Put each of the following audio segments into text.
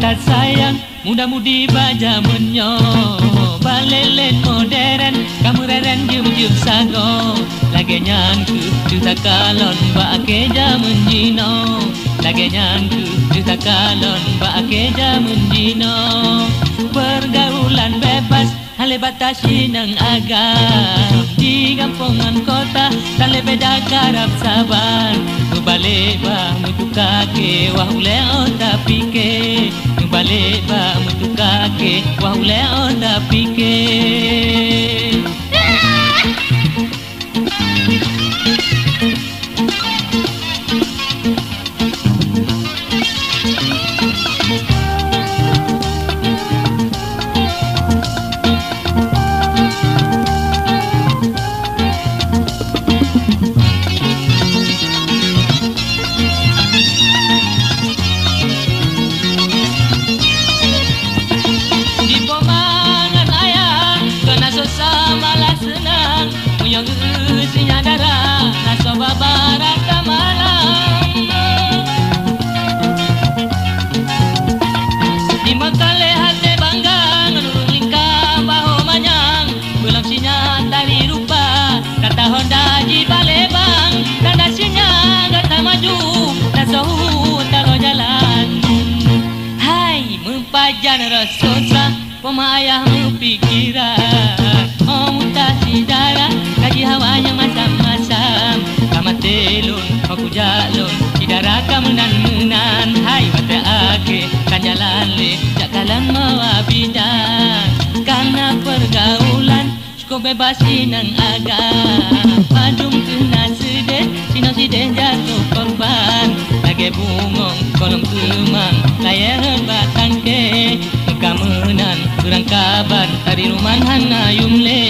Tak sayang, muda-mudi baja menyo, balelen modern, kamu reren jum-jum sago, lagi nyanku juta kalon baake jamun jino, lagi nyanku juta kalon baake jamun jino, pergaulan bebas hale batasi nang agam, di kampungan kota tale beda karab saban, balik ba mutu kake wahule onda pike, balik ba mutu kake wahule onda pike. Rasosa pemayah pikiran, oh mutasi darah kaji hawanya macam-macam, kama telun aku jalun idara kamunan-munan, hai wate ake kanjalan le jakalan mawa bidang, karena pergaulan suko bebas inang agam, padung kena sedih sino sideh jatuh korban, lagi bungong kolom kemang layaran batang ke kamenan kurang kabar tari ruman hana yumle.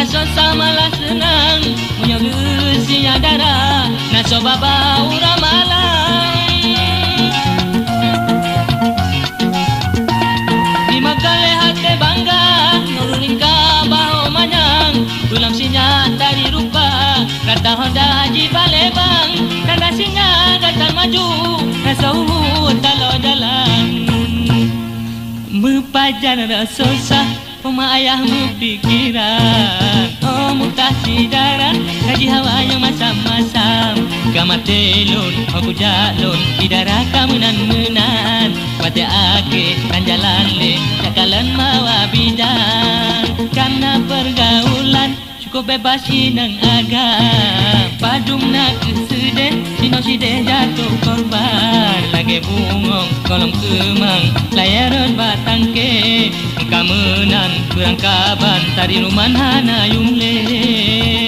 Samalah senang menyogesinya darah naso baba uramalang di makale hati bangga nurunin kabau manyang tulang sinya dari rupa kata honda haji balebang kata sinya kata maju naso talo jalan mepajan rasosa pemayahmu pikiran, oh mutasi darah kaji hawanya macam-macam, kama telun aku jalun idara kamunan-munan, wate ake kanjalan le jakalan mawa bidang, karena pergaulan cukup bebas inang agam, padung nak kesedih sino sideh jatuh korban, lagi bungong kolom kemang layaran batang ke kamenan kurang kaban tari ruman hana yumle.